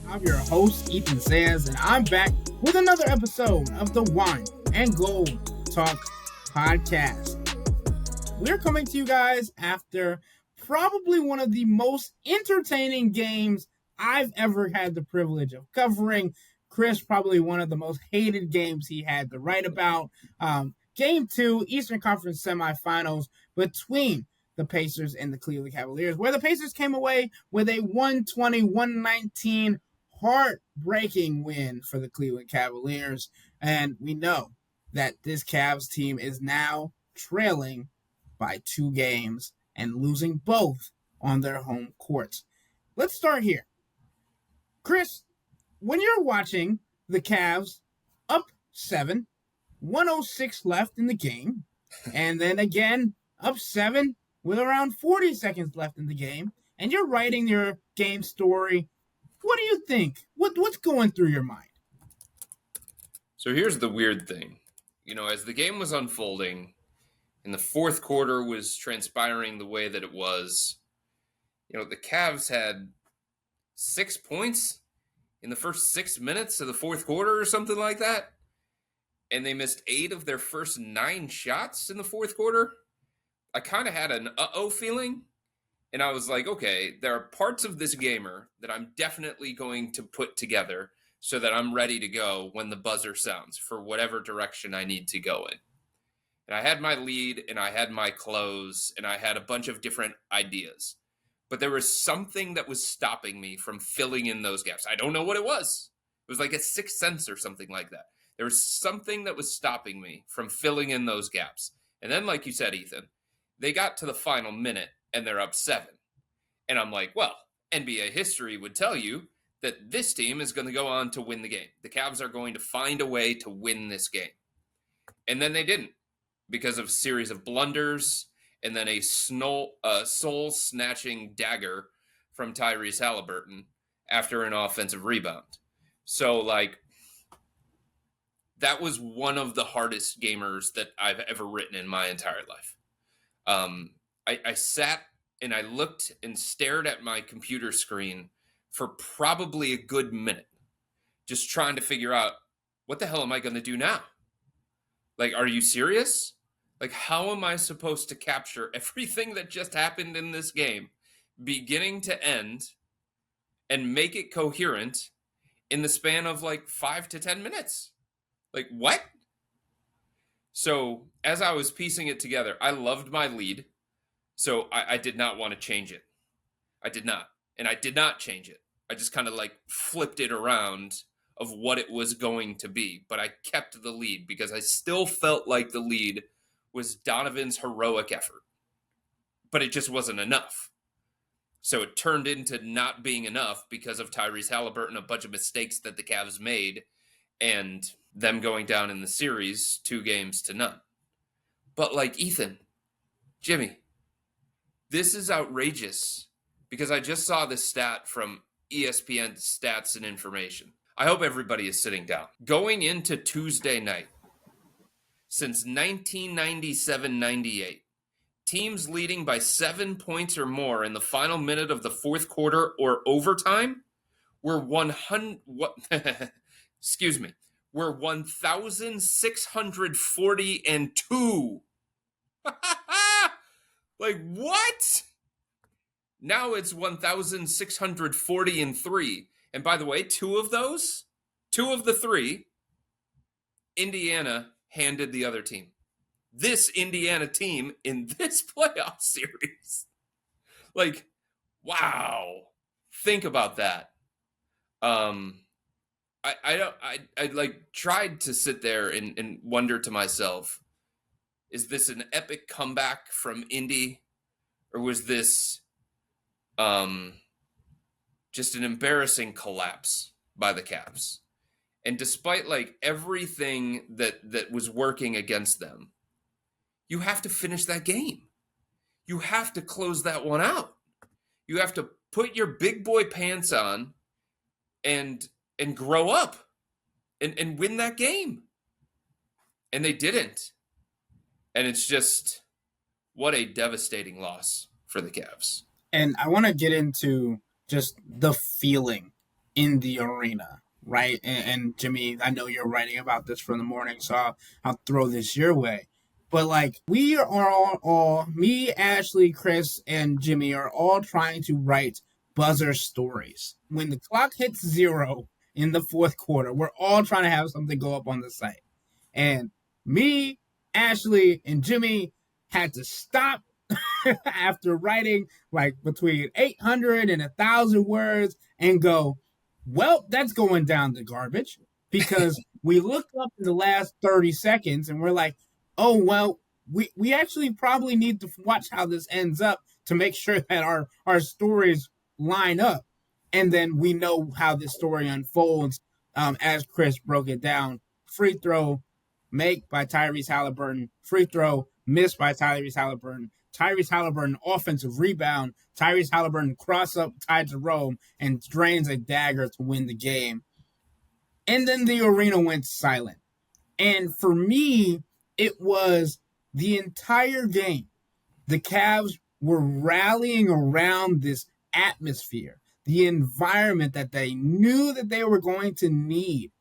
I'm your host, Ethan Sands, and I'm back with another episode of the Wine and Gold Talk podcast. We're coming to you guys after probably one of the most entertaining games I've ever had the privilege of covering. Chris, probably one of the most hated games he had to write about. Game 2, Eastern Conference semifinals between the Pacers and the Cleveland Cavaliers, where the Pacers came away with a 120-119 heartbreaking win for the Cleveland Cavaliers. And we know that this Cavs team is now trailing by 2 games and losing both on their home courts. Let's start here. Chris, when you're watching the Cavs up 7, 106 left in the game, and then again up 7 with around 40 seconds left in the game, and you're writing your game story, what do you think? What's going through your mind? So here's the weird thing. As the game was unfolding and the fourth quarter was transpiring the way that it was, the Cavs had 6 points in the first 6 minutes of the fourth quarter or something like that. And they missed 8 of their first 9 shots in the fourth quarter. I kind of had an uh-oh feeling. And I was like, okay, there are parts of this gamer that I'm definitely going to put together so that I'm ready to go when the buzzer sounds for whatever direction I need to go in. And I had my lead and I had my close and I had a bunch of different ideas. But there was something that was stopping me from filling in those gaps. I don't know what it was. It was like a sixth sense or something like that. There was something that was stopping me from filling in those gaps. And then, like you said, Ethan, they got to the final minute and they're up 7. And I'm like, well, NBA history would tell you that this team is going to go on to win the game. The Cavs are going to find a way to win this game. And then they didn't because of a series of blunders and then a soul-snatching dagger from Tyrese Halliburton after an offensive rebound. So, that was one of the hardest gamers that I've ever written in my entire life. I sat and I looked and stared at my computer screen for probably a good minute, just trying to figure out, what the hell am I going to do now? Are you serious? How am I supposed to capture everything that just happened in this game, beginning to end, and make it coherent in the span of 5 to 10 minutes? What? So as I was piecing it together, I loved my lead. So I did not want to change it. I did not. And I did not change it. I just kind of flipped it around of what it was going to be. But I kept the lead because I still felt like the lead was Donovan's heroic effort. But it just wasn't enough. So it turned into not being enough because of Tyrese Halliburton, a bunch of mistakes that the Cavs made, and them going down in the series 2-0. But Ethan, Jimmy, this is outrageous because I just saw this stat from ESPN Stats and Information. I hope everybody is sitting down. Going into Tuesday night, since 1997-98, teams leading by 7 points or more in the final minute of the fourth quarter or overtime were 1,640-2. What? Now it's 1,640-3. And by the way, 2 of the 3, Indiana handed the other team. This Indiana team in this playoff series. Wow. Think about that. I tried to sit there and wonder to myself, is this an epic comeback from Indy, or was this just an embarrassing collapse by the Cavs? And despite everything that was working against them, you have to finish that game. You have to close that one out. You have to put your big boy pants on and grow up and win that game. And they didn't. And it's just, what a devastating loss for the Cavs. And I want to get into just the feeling in the arena, right? And Jimmy, I know you're writing about this for the morning, so I'll throw this your way. But like, we are all me, Ashley, Chris, and Jimmy are all trying to write buzzer stories. When the clock hits zero in the fourth quarter, we're all trying to have something go up on the site. And me, Ashley, and Jimmy had to stop after writing like between 800 and 1,000 words and go, well, that's going down the garbage, because we looked up in the last 30 seconds and we're like, oh, well, we actually probably need to watch how this ends up to make sure that our stories line up. And then we know how this story unfolds, as Chris broke it down. Free throw, make by Tyrese Halliburton. Free throw, miss by Tyrese Halliburton. Tyrese Halliburton offensive rebound. Tyrese Halliburton cross up Ty Jerome and drains a dagger to win the game. And then the arena went silent. And for me, it was the entire game. The Cavs were rallying around this atmosphere, the environment that they knew that they were going to need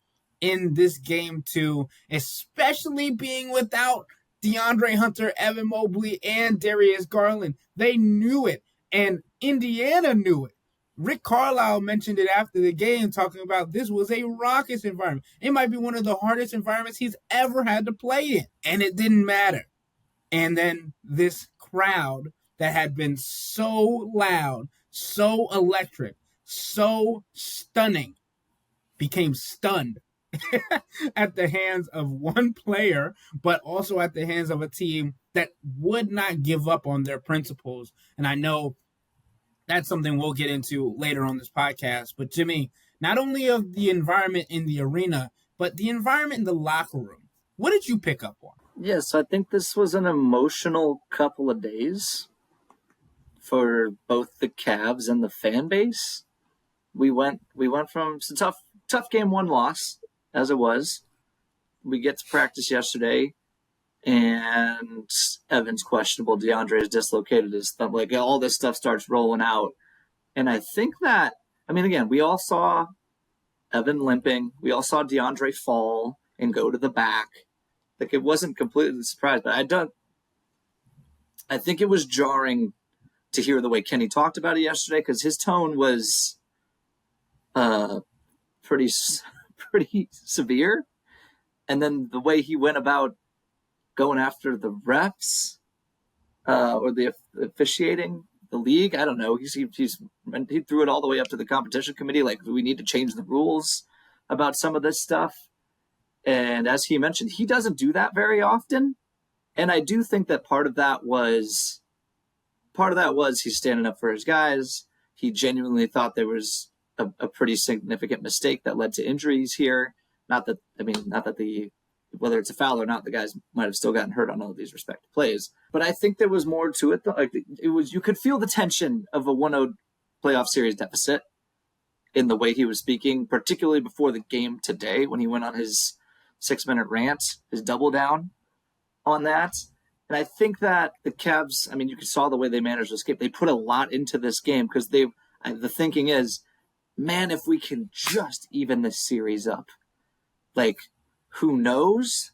in this game too, especially being without DeAndre Hunter, Evan Mobley, and Darius Garland. They knew it, and Indiana knew it. Rick Carlisle mentioned it after the game, talking about this was a raucous environment. It might be one of the hardest environments he's ever had to play in, and it didn't matter. And then this crowd that had been so loud, so electric, so stunning, became stunned at the hands of one player, but also at the hands of a team that would not give up on their principles. And I know that's something we'll get into later on this podcast. But Jimmy, not only of the environment in the arena, but the environment in the locker room. What did you pick up on? Yes, I think this was an emotional couple of days for both the Cavs and the fan base. We went from it's a tough game, 1 loss, as it was. We get to practice yesterday, and Evan's questionable. DeAndre is dislocated his thumb. Like, all this stuff starts rolling out. And I think that, I mean, again, we all saw Evan limping. We all saw DeAndre fall and go to the back. Like, it wasn't completely surprised, but I think it was jarring to hear the way Kenny talked about it yesterday, because his tone was pretty severe. And then the way he went about going after the refs or the officiating, the league, I don't know. He threw it all the way up to the competition committee. Like, we need to change the rules about some of this stuff. And as he mentioned, he doesn't do that very often. And I do think that part of that was he's standing up for his guys. He genuinely thought there was a pretty significant mistake that led to injuries here. Not that whether it's a foul or not, the guys might have still gotten hurt on all of these respective plays. But I think there was more to it. Like, you could feel the tension of a 1-0 playoff series deficit in the way he was speaking, particularly before the game today when he went on his 6-minute rant, his double down on that. And I think that the Cavs, I mean, you saw the way they managed this game. They put a lot into this game because the thinking is, man, if we can just even this series up, like, who knows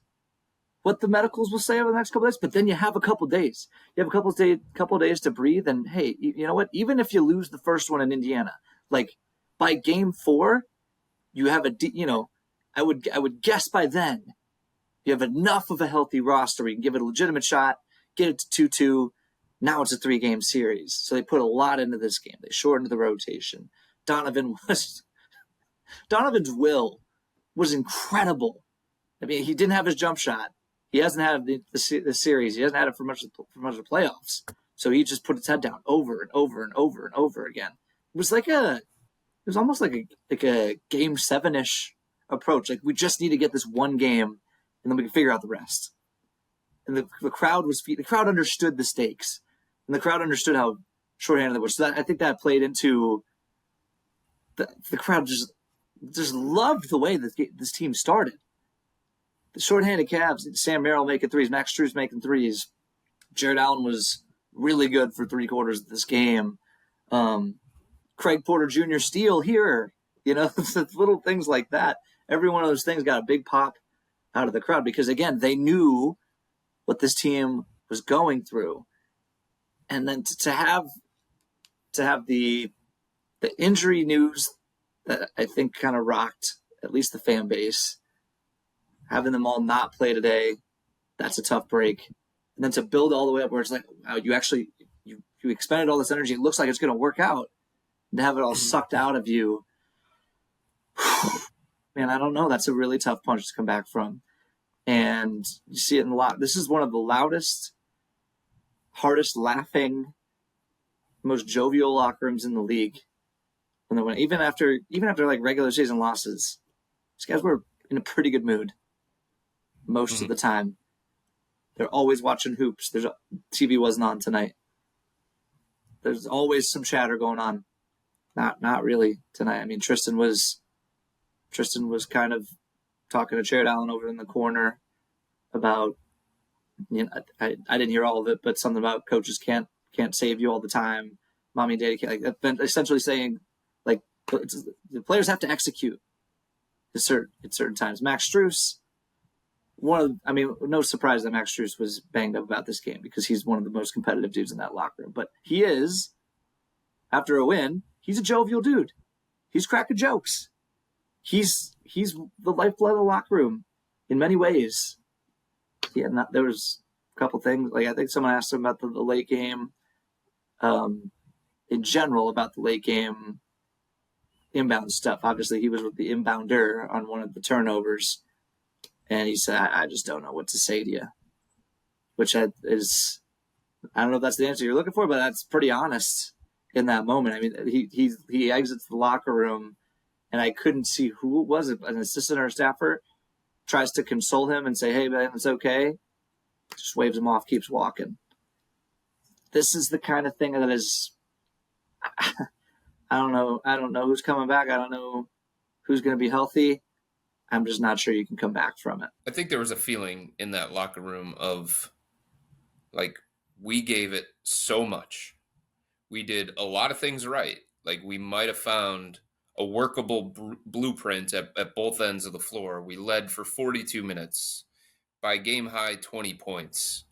what the medicals will say over the next couple of days? But then you have a couple of days. You have a couple of days to breathe. And hey, you know what? Even if you lose the first one in Indiana, like, by game 4, you have I would guess by then you have enough of a healthy roster where you can give it a legitimate shot, get it to 2-2. Now it's a 3-game series. So they put a lot into this game. They shortened the rotation. Donovan's will was incredible. I mean, he didn't have his jump shot. He hasn't had the series. He hasn't had it for much of the playoffs. So he just put his head down over and over and over and over again. It was almost like a game 7-ish approach. Like, we just need to get this one game, and then we can figure out the rest. And the crowd understood the stakes, and the crowd understood how shorthanded they were. So I think that played into the crowd just loved the way this team started. The shorthanded Cavs, Sam Merrill making threes, Max Strus making threes. Jared Allen was really good for 3 quarters of this game. Craig Porter Jr. steal here It's little things like that. Every one of those things got a big pop out of the crowd because, again, they knew what this team was going through. And then to have the injury news that I think kind of rocked at least the fan base, having them all not play today, that's a tough break. And then to build all the way up where it's like, wow, you expended all this energy. It looks like it's going to work out. And to have it all sucked out of you, man, I don't know. That's a really tough punch to come back from. And you see it in a lot. This is one of the loudest, hardest laughing, most jovial locker rooms in the league. When they went, even after like regular season losses, these guys were in a pretty good mood most of the time. They're always watching hoops. TV wasn't on tonight. There's always some chatter going on. Not really tonight. I mean, Tristan was kind of talking to Jared Allen over in the corner about, I didn't hear all of it, but something about coaches can't save you all the time. Mommy and daddy can't. Like, essentially saying, like, the players have to execute at certain times. Max Strus, no surprise that Max Strus was banged up about this game because he's one of the most competitive dudes in that locker room. But he is, after a win, he's a jovial dude. He's cracking jokes. He's the lifeblood of the locker room in many ways. There was a couple things. Like, I think someone asked him about the late game, in general, about the late game inbound stuff. Obviously, he was with the inbounder on one of the turnovers, and he said, I just don't know what to say to you, which is, I don't know if that's the answer you're looking for, but that's pretty honest in that moment. I mean, he exits the locker room, and I couldn't see who it was, an assistant or a staffer, tries to console him and say, hey, man, it's okay. Just waves him off, keeps walking. This is the kind of thing that is, I don't know who's coming back. I don't know who's going to be healthy. I'm just not sure you can come back from it. I think there was a feeling in that locker room of, like, we gave it so much. We did a lot of things right. Like, we might have found a workable blueprint at both ends of the floor. We led for 42 minutes by game high 20 points.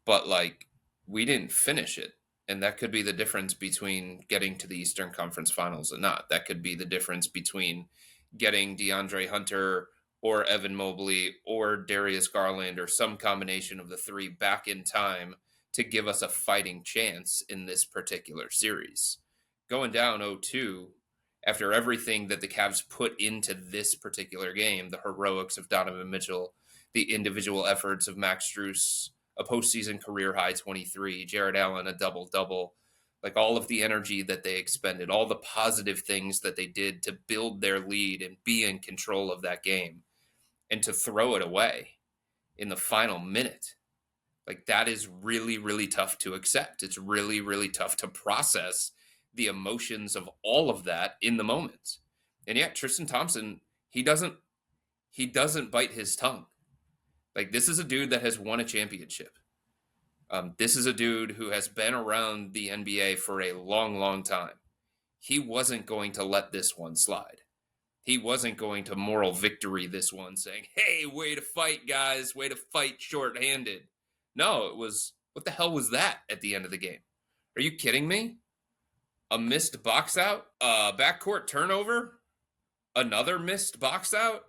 But, like, we didn't finish it. And that could be the difference between getting to the Eastern Conference Finals and not. That could be the difference between getting DeAndre Hunter or Evan Mobley or Darius Garland or some combination of the three back in time to give us a fighting chance in this particular series. Going down 0-2, after everything that the Cavs put into this particular game, the heroics of Donovan Mitchell, the individual efforts of Max Strus, a postseason career high 23, Jared Allen, a double-double, like all of the energy that they expended, all the positive things that they did to build their lead and be in control of that game, and to throw it away in the final minute. Like, that is really, really tough to accept. It's really, really tough to process the emotions of all of that in the moment. And yet, Tristan Thompson, he doesn't bite his tongue. Like, this is a dude that has won a championship. This is a dude who has been around the NBA for a long, long time. He wasn't going to let this one slide. He wasn't going to moral victory this one, saying, hey, way to fight, guys, way to fight shorthanded. No, it was, what the hell was that at the end of the game? Are you kidding me? A missed box out? A backcourt turnover? Another missed box out?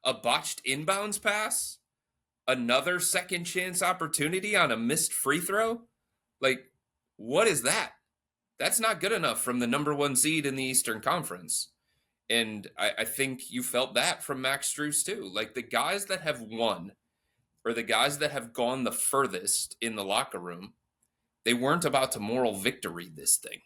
A botched inbounds pass? Another second chance opportunity on a missed free throw? Like, what is that? That's not good enough from the number one seed in the Eastern Conference. And I think you felt that from Max Strus too. Like, the guys that have won, or the guys that have gone the furthest in the locker room, they weren't about to moral victory this thing.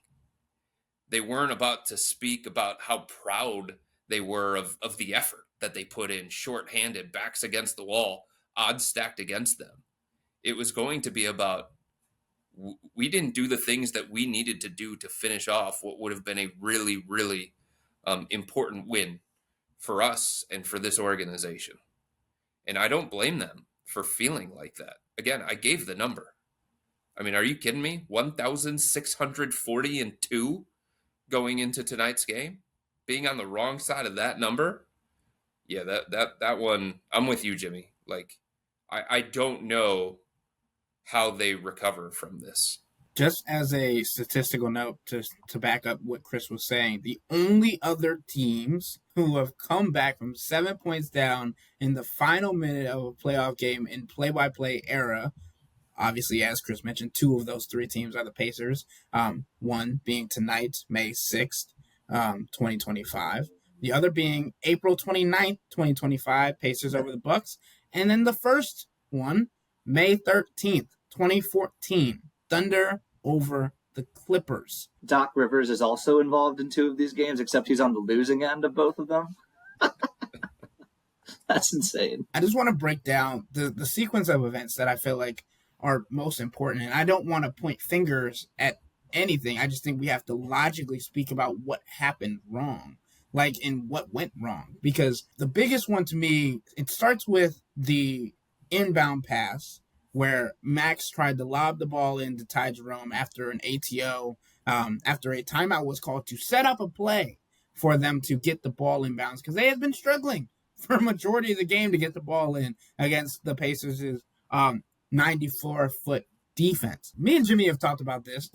They weren't about to speak about how proud they were of the effort that they put in, shorthanded, backs against the wall, odds stacked against them. It was going to be about, we didn't do the things that we needed to do to finish off what would have been a really, really important win for us and for this organization. And I don't blame them for feeling like that. Again, I gave the number. I mean, are you kidding me? 1,642 going into tonight's game? being on the wrong side of that number, yeah, that one, I'm with you, Jimmy. Like, I don't know how they recover from this. Just as a statistical note to back up what Chris was saying, the only other teams who have come back from 7 points down in the final minute of a playoff game in play-by-play era, obviously, as Chris mentioned, two of those three teams are the Pacers. One being tonight, May 6th, 2025. The other being April 29th, 2025, Pacers over the Bucks. And then the first one, May 13th, 2014, Thunder over the Clippers. Doc Rivers is also involved in two of these games, except he's on the losing end of both of them. That's insane. I just want to break down the sequence of events that I feel like are most important. And I don't want to point fingers at anything. I just think we have to logically speak about what happened wrong, like in what went wrong. Because the biggest one to me, it starts with the inbound pass where Max tried to lob the ball into Ty Jerome after an ATO, after a timeout was called to set up a play for them to get the ball inbounds because they had been struggling for a majority of the game to get the ball in against the Pacers' 94-foot defense. Me and Jimmy have talked about this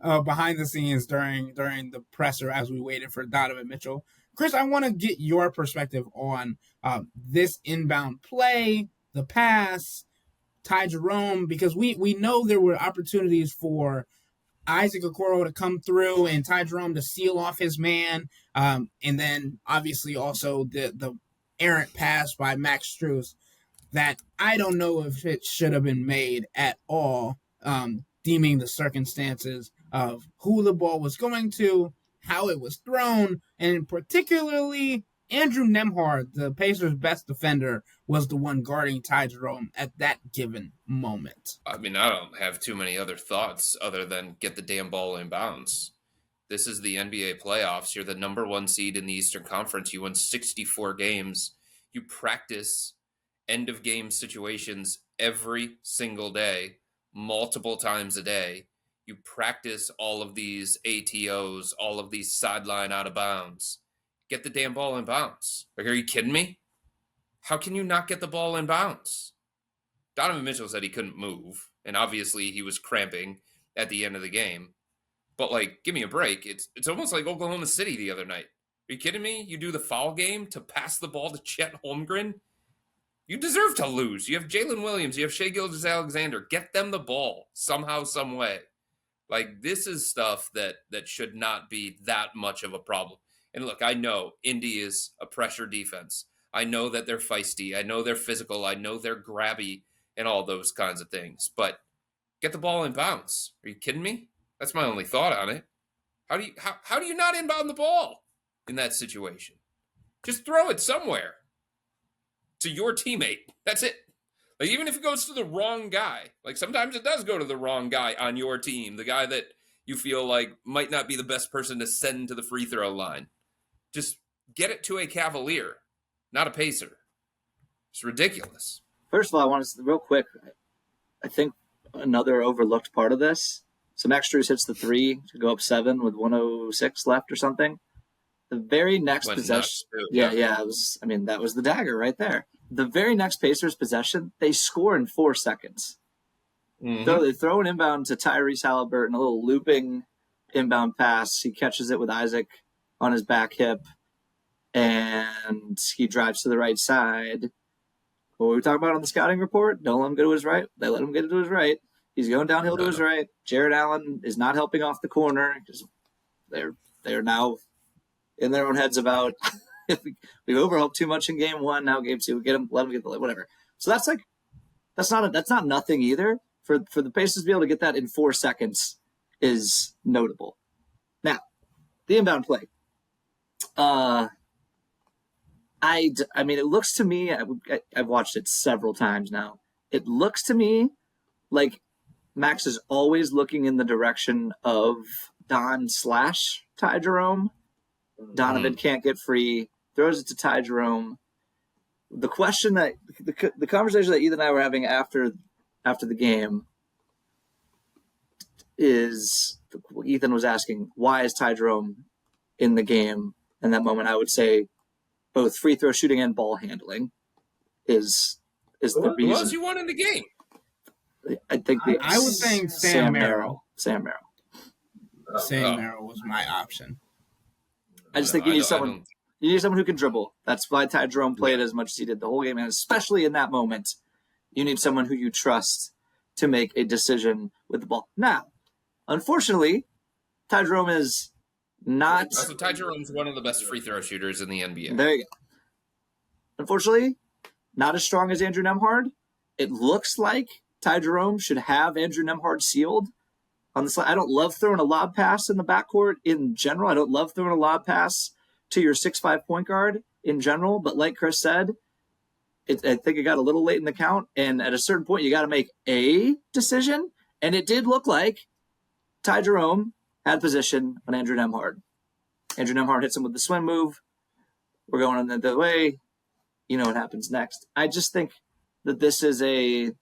behind the scenes during the presser as we waited for Donovan Mitchell. Chris, I want to get your perspective on this inbound play, the pass, Ty Jerome, because we know there were opportunities for Isaac Okoro to come through and Ty Jerome to seal off his man, and then obviously also the errant pass by Max Strus that I don't know if it should have been made at all, deeming the circumstances of who the ball was going to, how it was thrown, and particularly Andrew Nembhard, the Pacers' best defender, was the one guarding Ty Jerome at that given moment. I mean, I don't have too many other thoughts other than get the damn ball in bounds. This is the NBA playoffs. You're the number one seed in the Eastern Conference. You won 64 games. You practice end-of-game situations every single day, multiple times a day. You practice all of these ATOs, all of these sideline out of bounds. Get the damn ball in bounds. Like, are you kidding me? How can you not get the ball in bounds? Donovan Mitchell said he couldn't move, and obviously he was cramping at the end of the game. But, like, give me a break. It's almost like Oklahoma City the other night. Are you kidding me? You do the foul game to pass the ball to Chet Holmgren? You deserve to lose. You have Jalen Williams. You have Shai Gilgeous-Alexander. Get them the ball somehow, some way. Like, this is stuff that should not be that much of a problem. And look, I know Indy is a pressure defense. I know that they're feisty. I know they're physical. I know they're grabby and all those kinds of things. But get the ball in bounds. Are you kidding me? That's my only thought on it. How do you not inbound the ball in that situation? Just throw it somewhere to your teammate. That's it. Like, even if it goes to the wrong guy, like sometimes it does go to the wrong guy on your team, the guy that you feel like might not be the best person to send to the free throw line. Just get it to a Cavalier, not a Pacer. It's ridiculous. First of all, I want to, real quick, I think another overlooked part of this, so Max Strus hits the three to go up 7 with 1:06 left or something. The very next possession, it was. I mean, that was the dagger right there. The very next Pacers possession, they score in 4 seconds. Mm-hmm. So they throw an inbound to Tyrese Halliburton, a little looping inbound pass. He catches it with Isaac on his back hip, and he drives to the right side. What were we talking about on the scouting report? Don't let him go to his right. They let him get to his right. He's going downhill to his right. Jared Allen is not helping off the corner because they're now in their own heads about if we overhelped too much in game 1. Now game 2, let him get the whatever. So that's not nothing either. For the Pacers to be able to get that in 4 seconds is notable. Now, the inbound play. I mean, it looks to me, I've watched it several times now. It looks to me like Max is always looking in the direction of Don/Ty Jerome. Donovan can't get free, throws it to Ty Jerome. The question that the conversation that Ethan and I were having after the game is Ethan was asking, why is Ty Jerome in the game in that moment. I would say both free throw shooting and ball handling is the reason. Who else you want in the game? I think I was saying Sam Merrill. Sam Merrill. Sam Merrill was my option. I just think you need someone. You need someone who can dribble. That's why Ty Jerome played as much as he did the whole game, and especially in that moment, you need someone who you trust to make a decision with the ball. Now, unfortunately, Ty Jerome is not. So Ty Jerome's one of the best free throw shooters in the NBA. There you go. Unfortunately, not as strong as Andrew Nembhard. It looks like Ty Jerome should have Andrew Nembhard sealed on the slide. I don't love throwing a lob pass in the backcourt in general. I don't love throwing a lob pass to your 6'5" point guard in general. But like Chris said, I think it got a little late in the count. And at a certain point, you got to make a decision. And it did look like Ty Jerome had position on Andrew Nembhard. Andrew Nembhard hits him with the swim move. We're going on the way. You know what happens next. I just think that this is I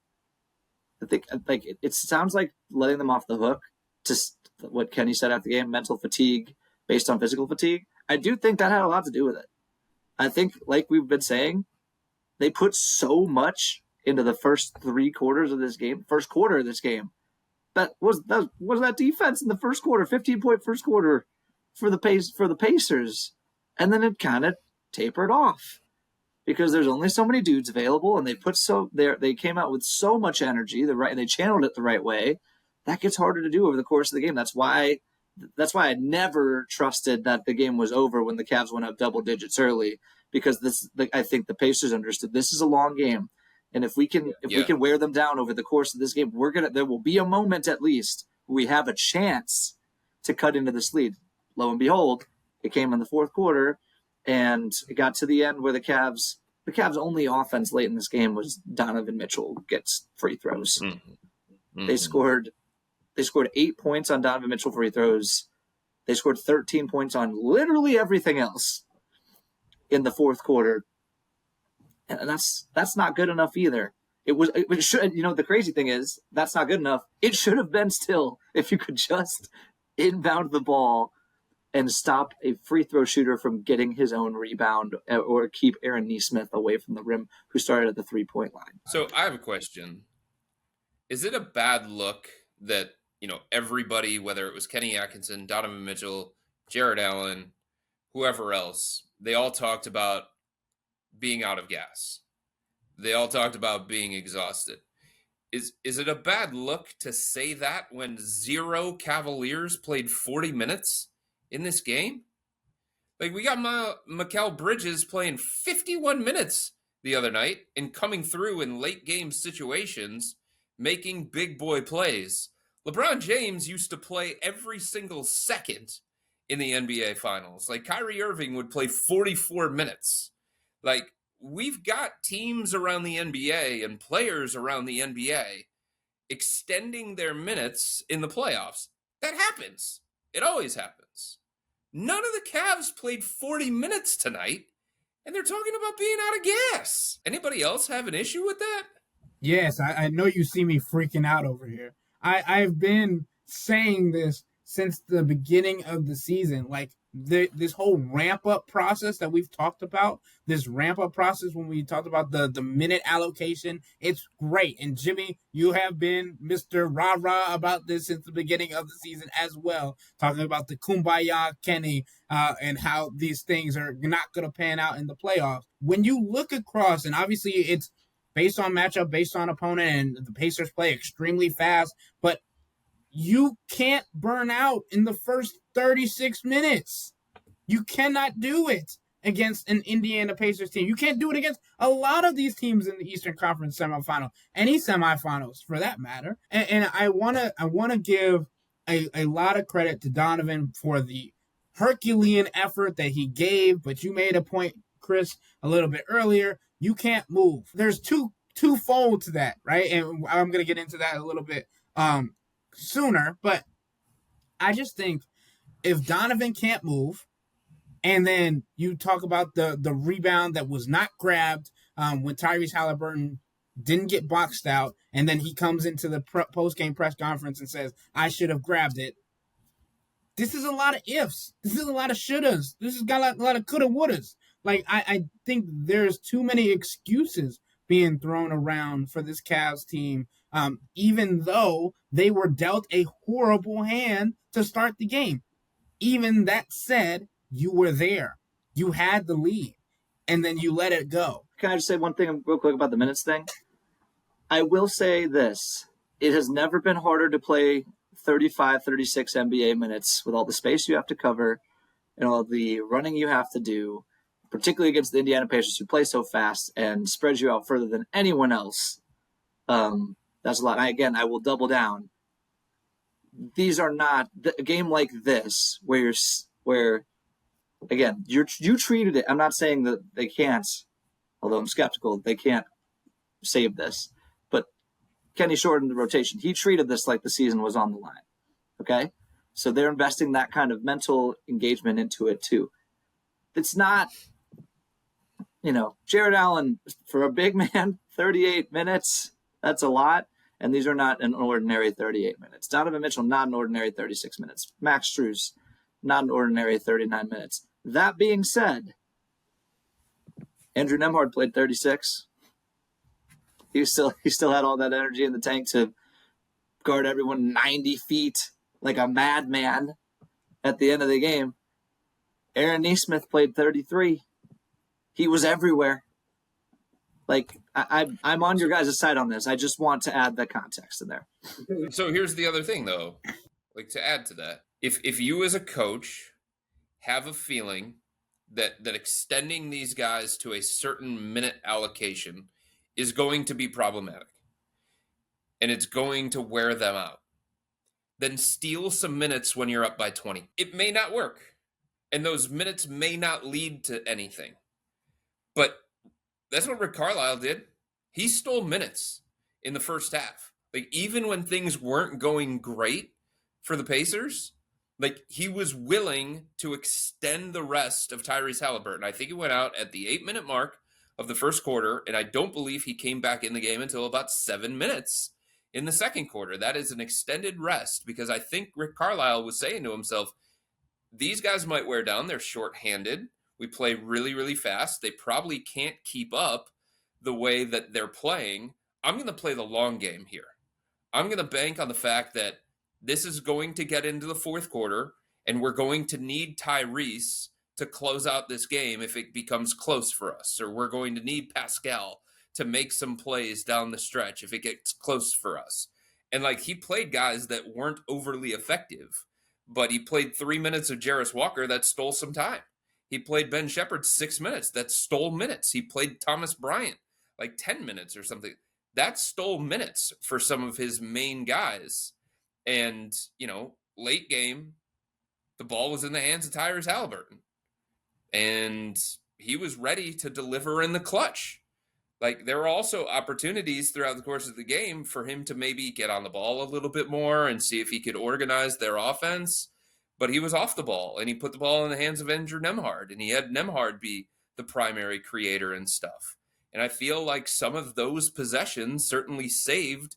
think like it sounds like letting them off the hook to what Kenny said after the game, mental fatigue based on physical fatigue. I do think that had a lot to do with it. I think, like we've been saying, they put so much into the first quarter of this game. That was that defense in the first quarter, 15-point first quarter for the Pacers, and then it kind of tapered off because there's only so many dudes available, and they came out with so much energy, and they channeled it the right way. That gets harder to do over the course of the game. That's why I never trusted that the game was over when the Cavs went up double digits early, because I think the Pacers understood this is a long game. And if we can wear them down over the course of this game, there will be a moment at least where we have a chance to cut into this lead. Lo and behold, it came in the fourth quarter, and it got to the end where the Cavs' only offense late in this game was Donovan Mitchell gets free throws. Mm-hmm. They scored 8 points on Donovan Mitchell free throws. They scored 13 points on literally everything else in the fourth quarter. And that's not good enough either. It should, the crazy thing is that's not good enough. It should have been still if you could just inbound the ball and stop a free throw shooter from getting his own rebound, or keep Aaron Nesmith away from the rim, who started at the 3-point line. So I have a question. Is it a bad look that, everybody, whether it was Kenny Atkinson, Donovan Mitchell, Jared Allen, whoever else, they all talked about being out of gas. They all talked about being exhausted. Is it a bad look to say that when 0 Cavaliers played 40 minutes in this game? Like, we got Mikal Bridges playing 51 minutes the other night and coming through in late game situations, making big boy plays. LeBron James used to play every single second in the NBA Finals. Like, Kyrie Irving would play 44 minutes. Like, we've got teams around the NBA and players around the NBA extending their minutes in the playoffs. That happens. It always happens. None of the Cavs played 40 minutes tonight, and they're talking about being out of gas. Anybody else have an issue with that? Yes, I know you see me freaking out over here. I've been saying this since the beginning of the season. Like, this whole ramp-up process that we've talked about, this ramp-up process when we talked about the minute allocation, it's great. And Jimmy, you have been Mr. Rah-Rah about this since the beginning of the season as well, talking about the Kumbaya Kenny and how these things are not going to pan out in the playoffs. When you look across, and obviously it's based on matchup, based on opponent, and the Pacers play extremely fast, but you can't burn out in the first 36 minutes. You cannot do it against an Indiana Pacers team. You can't do it against a lot of these teams in the Eastern Conference semifinal, any semifinals for that matter. And I wanna give a lot of credit to Donovan for the Herculean effort that he gave. But you made a point, Chris, a little bit earlier. You can't move. There's twofold to that, right? And I'm gonna get into that a little bit sooner, but I just think if Donovan can't move, and then you talk about the rebound that was not grabbed when Tyrese Halliburton didn't get boxed out, and then he comes into the post-game press conference and says, I should have grabbed it. this is a lot of ifs. This is a lot of shouldas. This has got a lot of coulda, wouldas. Like, I think there's too many excuses being thrown around for this Cavs team, even though they were dealt a horrible hand to start the game. Even that said, you were there. You had the lead, and then you let it go. Can I just say one thing real quick about the minutes thing? I will say this. It has never been harder to play 35, 36 NBA minutes with all the space you have to cover and all the running you have to do, particularly against the Indiana Pacers who play so fast and spreads you out further than anyone else. That's a lot. And I will double down. These are not a game like this where you treated it. I'm not saying that they can't, although I'm skeptical, they can't save this. But Kenny shortened the rotation. He treated this like the season was on the line. Okay? So they're investing that kind of mental engagement into it too. It's not, Jared Allen, for a big man, 38 minutes, that's a lot. And these are not an ordinary 38 minutes. Donovan Mitchell, not an ordinary 36 minutes. Max Strus, not an ordinary 39 minutes. That being said, Andrew Nembhard played 36. He still had all that energy in the tank to guard everyone 90 feet like a madman at the end of the game. Aaron Nesmith played 33. He was everywhere. Like, I'm on your guys' side on this. I just want to add the context in there. So here's the other thing, though, like to add to that. If you as a coach have a feeling that extending these guys to a certain minute allocation is going to be problematic and it's going to wear them out, then steal some minutes when you're up by 20. It may not work, and those minutes may not lead to anything. But that's what Rick Carlisle did. He stole minutes in the first half. Like, even when things weren't going great for the Pacers, like, he was willing to extend the rest of Tyrese Halliburton. I think he went out at the 8-minute mark of the first quarter, and I don't believe he came back in the game until about 7 minutes in the second quarter. That is an extended rest, because I think Rick Carlisle was saying to himself, these guys might wear down. They're shorthanded. We play really, really fast. They probably can't keep up the way that they're playing. I'm going to play the long game here. I'm going to bank on the fact that this is going to get into the fourth quarter, and we're going to need Tyrese to close out this game if it becomes close for us, or we're going to need Pascal to make some plays down the stretch if it gets close for us. And like, he played guys that weren't overly effective, but he played 3 minutes of Jarris Walker that stole some time. He played Ben Shepherd 6 minutes that stole minutes. He played Thomas Bryant like 10 minutes or something. That stole minutes for some of his main guys. And, late game, the ball was in the hands of Tyrese Halliburton. And he was ready to deliver in the clutch. Like, there were also opportunities throughout the course of the game for him to maybe get on the ball a little bit more and see if he could organize their offense. But he was off the ball, and he put the ball in the hands of Andrew Nembhard, and he had Nembhard be the primary creator and stuff. And I feel like some of those possessions certainly saved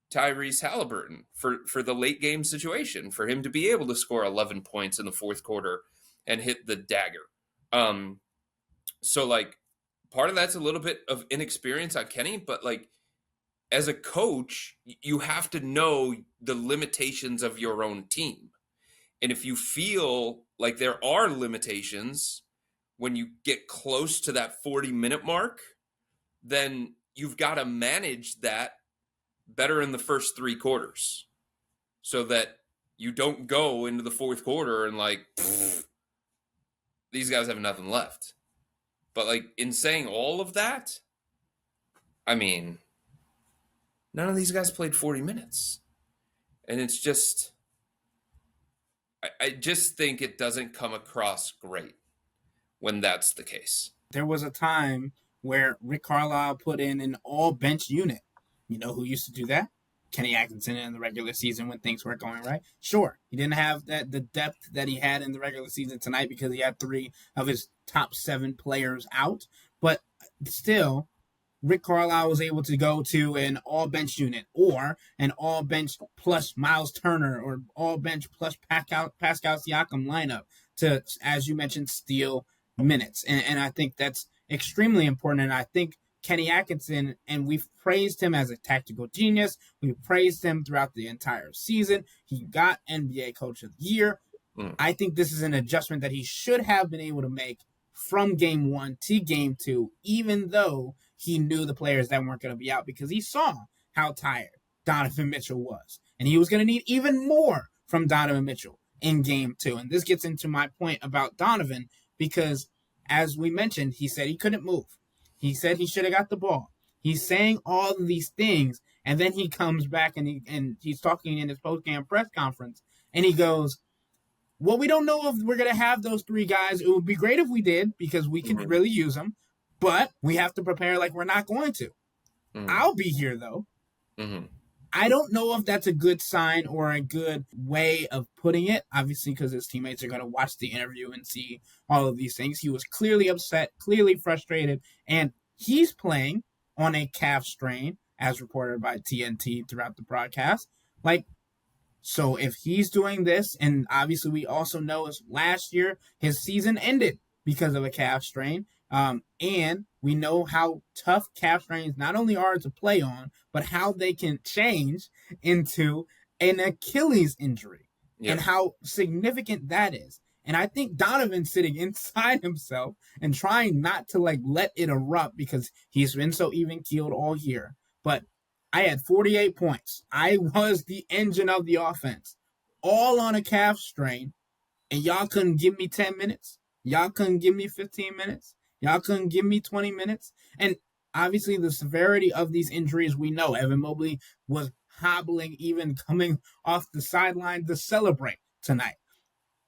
Tyrese Halliburton for the late game situation, for him to be able to score 11 points in the fourth quarter and hit the dagger. So, like, part of that's a little bit of inexperience on Kenny, but, like, as a coach, you have to know the limitations of your own team. And if you feel like there are limitations when you get close to that 40-minute mark, then you've got to manage that better in the first 3 quarters so that you don't go into the fourth quarter and, like, these guys have nothing left. But, like, in saying all of that, I mean, none of these guys played 40 minutes. And it's just, I just think it doesn't come across great when that's the case. There was a time where Rick Carlisle put in an all-bench unit. You know who used to do that? Kenny Atkinson in the regular season when things weren't going right. Sure, he didn't have the depth that he had in the regular season tonight because he had 3 of his top 7 players out. But still, Rick Carlisle was able to go to an all-bench unit or an all-bench plus Miles Turner or all-bench plus Pascal Siakam lineup to, as you mentioned, steal minutes. And I think that's extremely important. And I think Kenny Atkinson, and we've praised him as a tactical genius. We've praised him throughout the entire season. He got NBA Coach of the Year. I think this is an adjustment that he should have been able to make from game 1 to game 2, even though he knew the players that weren't going to be out, because he saw how tired Donovan Mitchell was. And he was going to need even more from Donovan Mitchell in game 2. And this gets into my point about Donovan, because as we mentioned, he said he couldn't move. He said he should have got the ball. He's saying all of these things, and then he comes back and he's talking in his post-game press conference, and he goes, well, we don't know if we're going to have those 3 guys. It would be great if we did, because we can really use them, but we have to prepare like we're not going to. I'll be here, though. I don't know if that's a good sign or a good way of putting it, obviously, because his teammates are going to watch the interview and see all of these things. He was clearly upset, clearly frustrated, and he's playing on a calf strain, as reported by TNT throughout the broadcast. So if he's doing this, and obviously we also know as last year his season ended because of a calf strain, and we know how tough calf strains not only are to play on, but how they can change into an Achilles injury, and how significant that is. And I think Donovan's sitting inside himself and trying not to let it erupt, because he's been so even-keeled all year. But I had 48 points. I was the engine of the offense, all on a calf strain, and y'all couldn't give me 10 minutes. Y'all couldn't give me 15 minutes. Y'all couldn't give me 20 minutes. And obviously the severity of these injuries, we know. Evan Mobley was hobbling, even coming off the sideline to celebrate tonight.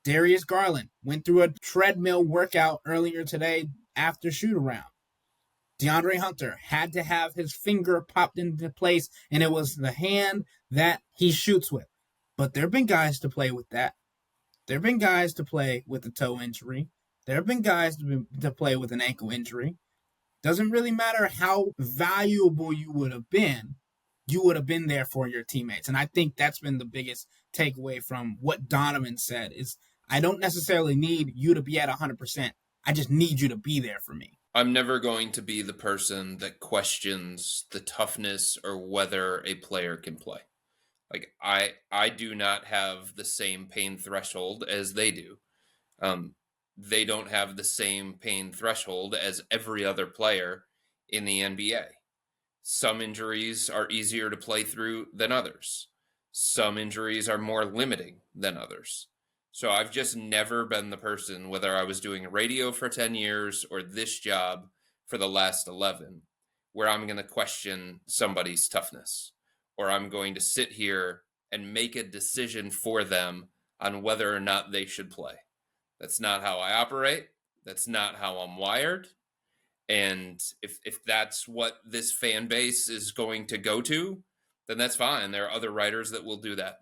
Darius Garland went through a treadmill workout earlier today after shoot-around. DeAndre Hunter had to have his finger popped into place, and it was the hand that he shoots with. But there have been guys to play with that. There have been guys to play with a toe injury. There have been guys to play with an ankle injury. Doesn't really matter how valuable you would have been there for your teammates. And I think that's been the biggest takeaway from what Donovan said is, I don't necessarily need you to be at 100%. I just need you to be there for me. I'm never going to be the person that questions the toughness or whether a player can play. I do not have the same pain threshold as they do. They don't have the same pain threshold as every other player in the NBA. Some injuries are easier to play through than others. Some injuries are more limiting than others. So I've just never been the person, whether I was doing radio for 10 years or this job for the last 11, where I'm going to question somebody's toughness, or I'm going to sit here and make a decision for them on whether or not they should play. That's not how I operate. That's not how I'm wired. And if that's what this fan base is going to go to, then that's fine. There are other writers that will do that.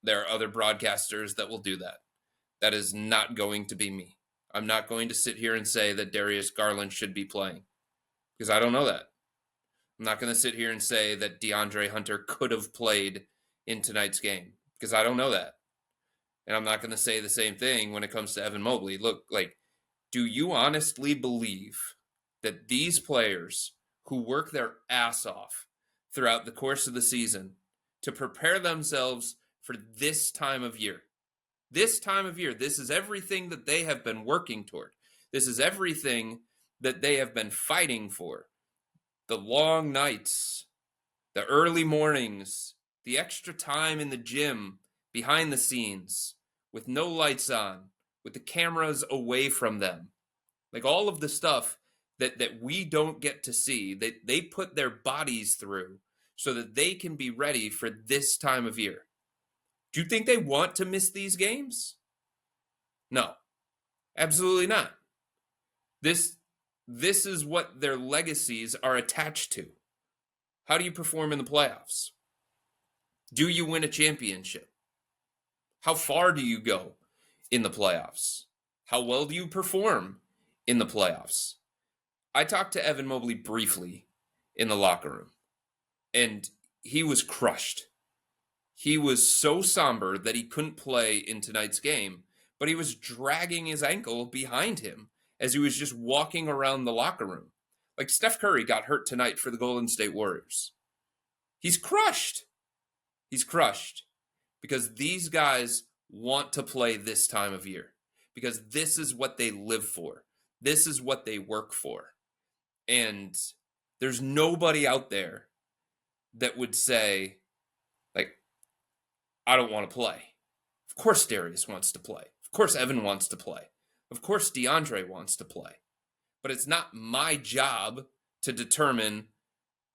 There are other broadcasters that will do that. That is not going to be me. I'm not going to sit here and say that Darius Garland should be playing, because I don't know that. I'm not going to sit here and say that DeAndre Hunter could have played in tonight's game, because I don't know that. And I'm not going to say the same thing when it comes to Evan Mobley. Look, do you honestly believe that these players who work their ass off throughout the course of the season to prepare themselves for this time of year, this is everything that they have been working toward. This is everything that they have been fighting for. The long nights, the early mornings, the extra time in the gym, behind the scenes, with no lights on, with the cameras away from them. All of the stuff that we don't get to see, that they put their bodies through so that they can be ready for this time of year. Do you think they want to miss these games? No, absolutely not. This is what their legacies are attached to. How do you perform in the playoffs? Do you win a championship? How far do you go in the playoffs? How well do you perform in the playoffs? I talked to Evan Mobley briefly in the locker room. And he was crushed. He was so somber that he couldn't play in tonight's game, but he was dragging his ankle behind him as he was just walking around the locker room. Like Steph Curry got hurt tonight for the Golden State Warriors. He's crushed. He's crushed because these guys want to play this time of year because this is what they live for. This is what they work for. And there's nobody out there that would say, like, I don't want to play. Of course Darius wants to play. Of course Evan wants to play. Of course DeAndre wants to play. But it's not my job to determine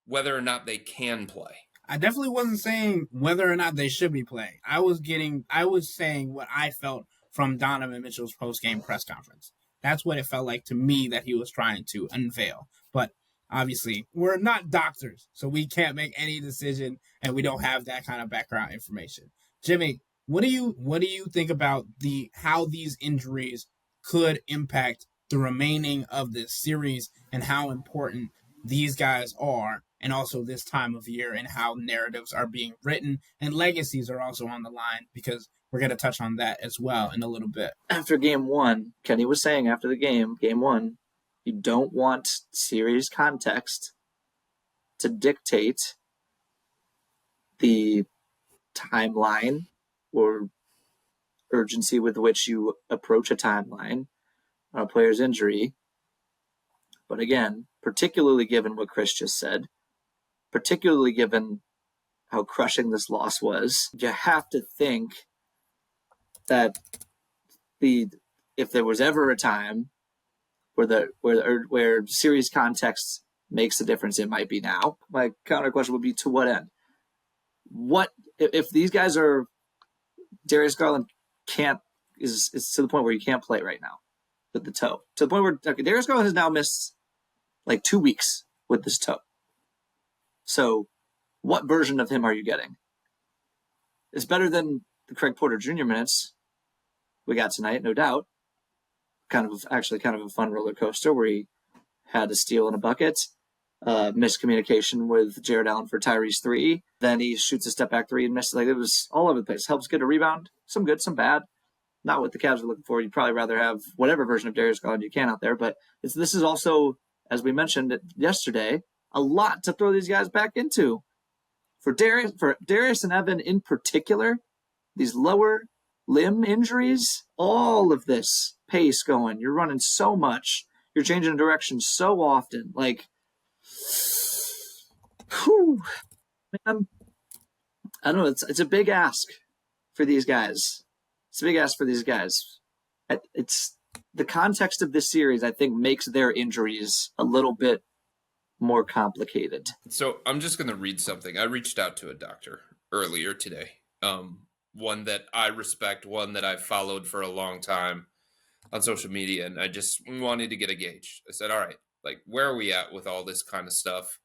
whether or not they can play. I definitely wasn't saying whether or not they should be playing. I was saying what I felt from Donovan Mitchell's post-game press conference. That's what it felt like to me that he was trying to unveil. But obviously, we're not doctors, so we can't make any decision, and we don't have that kind of background information. Jimmy, what do you think about how these injuries could impact the remaining of this series and how important these guys are, and also this time of year and how narratives are being written and legacies are also on the line, because we're going to touch on that as well in a little bit. After game one, Kenny was saying after the game one, you don't want series context to dictate the timeline or urgency with which you approach a timeline on a player's injury. But again, particularly given what Chris just said, particularly given how crushing this loss was, you have to think that if there was ever a time where series context makes a difference, it might be now. My counter question would be, to what end? What if these guys are Darius Garland is to the point where you can't play right now with the toe, to the point where Darius Garland has now missed like 2 weeks with this toe. So what version of him are you getting? It's better than the Craig Porter Jr. minutes we got tonight, no doubt. Kind of a fun roller coaster where he had a steal and a bucket, miscommunication with Jared Allen for Tyrese 3. Then he shoots a step back 3 and misses. Like, it was all over the place. Helps get a rebound. Some good, some bad. Not what the Cavs are looking for. You'd probably rather have whatever version of Darius Garland you can out there. But this is also, as we mentioned yesterday, a lot to throw these guys back into. For Darius and Evan in particular, these lower limb injuries, all of this pace going. You're running so much. You're changing direction so often. Like, whew, man, I don't know. It's a big ask for these guys. It's a big ask for these guys. It's the context of this series, I think, makes their injuries a little bit more complicated. So I'm just going to read something. I reached out to a doctor earlier today. One that I respect, one that I've followed for a long time on social media, and I just wanted to get a gauge. I said, all right, like, where are we at with all this kind of stuff?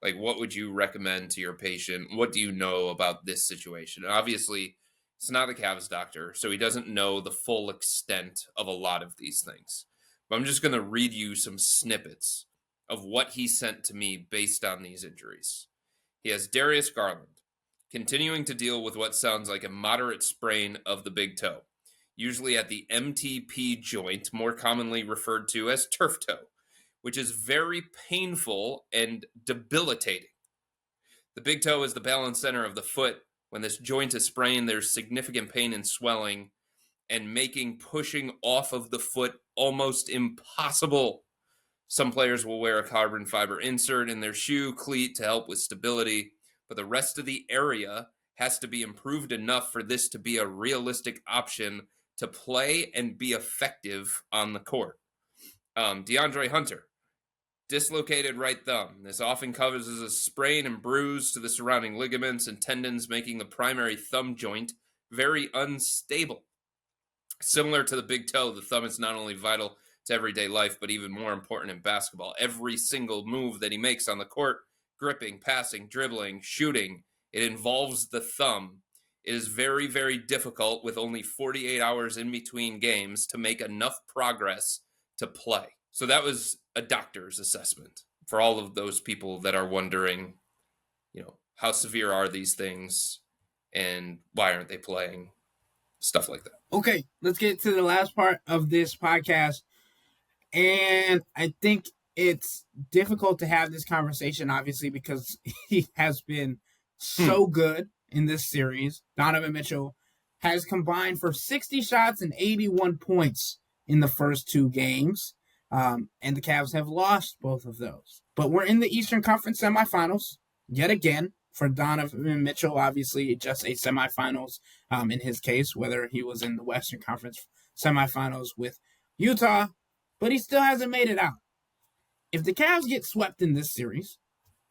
Like, what would you recommend to your patient? What do you know about this situation? And obviously, it's not a Cavs doctor, so he doesn't know the full extent of a lot of these things. But I'm just going to read you some snippets of what he sent to me based on these injuries. He has Darius Garland continuing to deal with what sounds like a moderate sprain of the big toe, usually at the MTP joint, more commonly referred to as turf toe, which is very painful and debilitating. The big toe is the balance center of the foot. When this joint is sprained, there's significant pain and swelling, and making pushing off of the foot almost impossible. Some players will wear a carbon fiber insert in their shoe cleat to help with stability, but the rest of the area has to be improved enough for this to be a realistic option to play and be effective on the court. DeAndre Hunter, dislocated right thumb. This often causes a sprain and bruise to the surrounding ligaments and tendons, making the primary thumb joint very unstable. Similar to the big toe, the thumb is not only vital to everyday life, but even more important in basketball. Every single move that he makes on the court, gripping, passing, dribbling, shooting, it involves the thumb. It is very, very difficult with only 48 hours in between games to make enough progress to play. So that was a doctor's assessment for all of those people that are wondering, how severe are these things and why aren't they playing? Stuff like that. Okay, let's get to the last part of this podcast. And I think it's difficult to have this conversation, obviously, because he has been so good in this series. Donovan Mitchell has combined for 60 shots and 81 points in the first 2 games. And the Cavs have lost both of those. But we're in the Eastern Conference semifinals yet again for Donovan Mitchell. Obviously, just a semifinals in his case, whether he was in the Western Conference semifinals with Utah, but he still hasn't made it out. If the Cavs get swept in this series,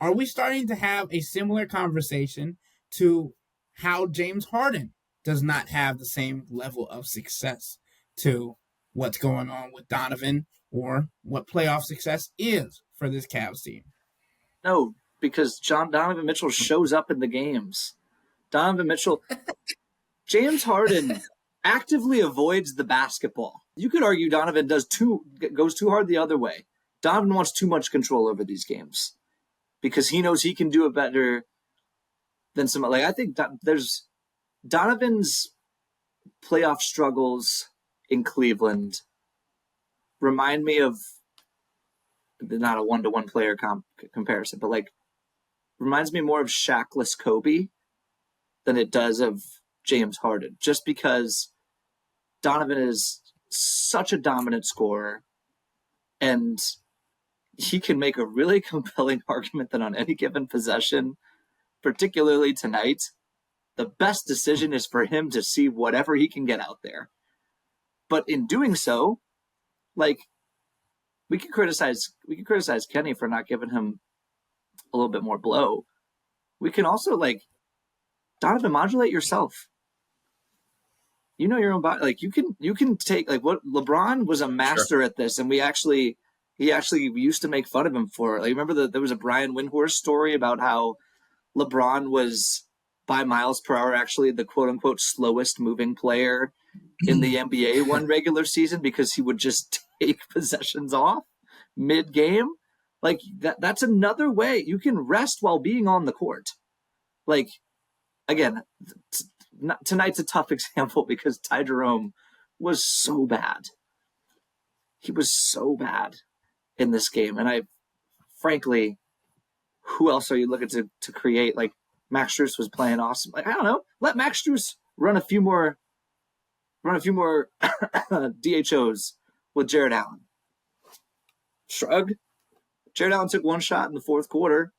are we starting to have a similar conversation to how James Harden does not have the same level of success to what's going on with Donovan or what playoff success is for this Cavs team? No, because Donovan Mitchell shows up in the games. Donovan Mitchell, James Harden actively avoids the basketball. You could argue Donovan goes too hard the other way. Donovan wants too much control over these games because he knows he can do it better than some. Like, I think there's Donovan's playoff struggles in Cleveland remind me of not a 1-to-1 player comparison, but like reminds me more of Shaqless Kobe than it does of James Harden, just because Donovan is such a dominant scorer and he can make a really compelling argument that on any given possession, particularly tonight, the best decision is for him to see whatever he can get out there. But in doing so, like, we can criticize Kenny for not giving him a little bit more blow. We can also, like, Donovan, modulate yourself. You know your own body. Like, you can take, like, what LeBron was a master at this, and he actually used to make fun of him for it. Like, remember there was a Brian Windhorst story about how LeBron was by miles per hour actually the quote unquote slowest moving player in the NBA one regular season because he would just take possessions off mid game. Like, that's another way you can rest while being on the court. Like, again, tonight's a tough example because Ty Jerome was so bad. He was so bad in this game. And I, frankly, who else are you looking to create? Like, Max Strus was playing awesome. Like, I don't know. Let Max Strus run a few more DHOs with Jared Allen. Shrug. Jared Allen took 1 shot in the 4th quarter.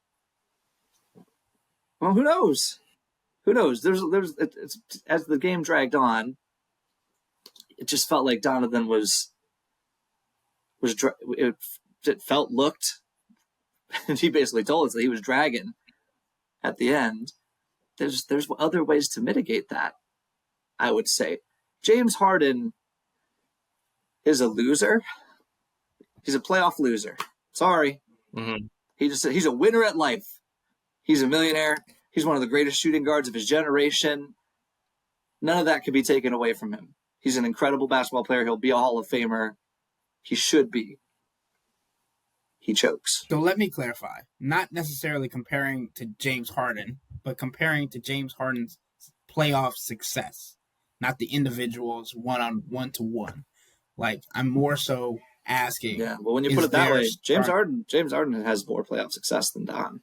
Well, who knows? Who knows? It's as the game dragged on, it just felt like Donovan looked, and he basically told us that he was dragging at the end. There's other ways to mitigate that, I would say. James Harden is a loser. He's a playoff loser. Sorry. Mm-hmm. He's a winner at life. He's a millionaire. He's one of the greatest shooting guards of his generation. None of that could be taken away from him. He's an incredible basketball player. He'll be a Hall of Famer. He should be. He chokes. So let me clarify. Not necessarily comparing to James Harden, but comparing to James Harden's playoff success, not the individuals one-to-one. Like, I'm more so asking. Yeah, well, when you put it that way, James Harden has more playoff success than Don.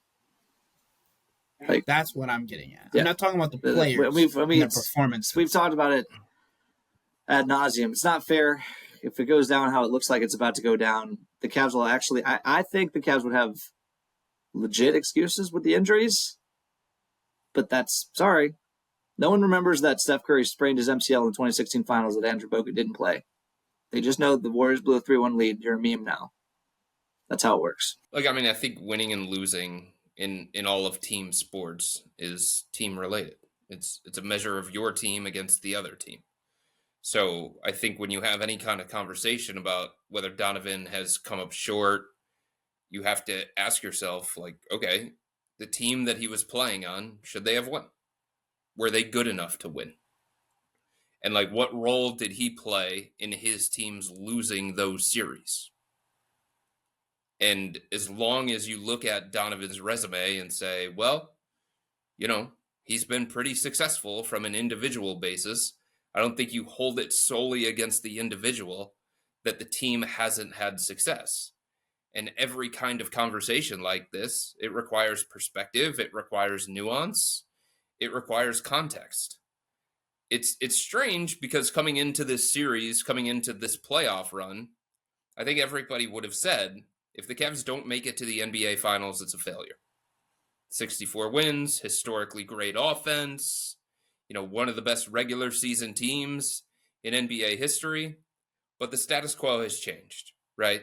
Like, that's what I'm getting at. Yeah. I'm not talking about the players and their performance. We've talked about it ad nauseum. It's not fair. If it goes down how it looks like it's about to go down, the Cavs will actually – I think the Cavs would have legit excuses with the injuries, but that's – sorry. No one remembers that Steph Curry sprained his MCL in the 2016 finals that Andrew Bogut didn't play. They just know the Warriors blew a 3-1 lead. You're a meme now. That's how it works. Like, I mean, I think winning and losing in all of team sports is team related. It's a measure of your team against the other team. So I think when you have any kind of conversation about whether Donovan has come up short, you have to ask yourself, like, okay, the team that he was playing on, should they have won? Were they good enough to win? And, like, what role did he play in his teams losing those series? And as long as you look at Donovan's resume and say, well, he's been pretty successful from an individual basis, I don't think you hold it solely against the individual that the team hasn't had success. And every kind of conversation like this, it requires perspective, it requires nuance, it requires context. It's strange because coming into this series, coming into this playoff run, I think everybody would have said, if the Cavs don't make it to the NBA Finals, it's a failure. 64 wins, historically great offense, one of the best regular season teams in NBA history, but the status quo has changed, right?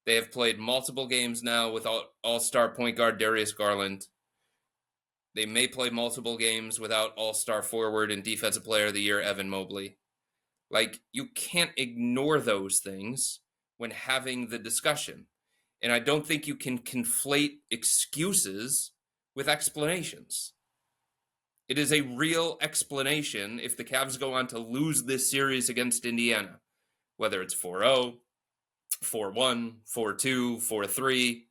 They have played multiple games now with all-star point guard Darius Garland. They may play multiple games without all-star forward and defensive player of the year Evan Mobley. Like, you can't ignore those things when having the discussion. And I don't think you can conflate excuses with explanations. It is a real explanation if the Cavs go on to lose this series against Indiana, whether it's 4-0, 4-1, 4-2, 4-3.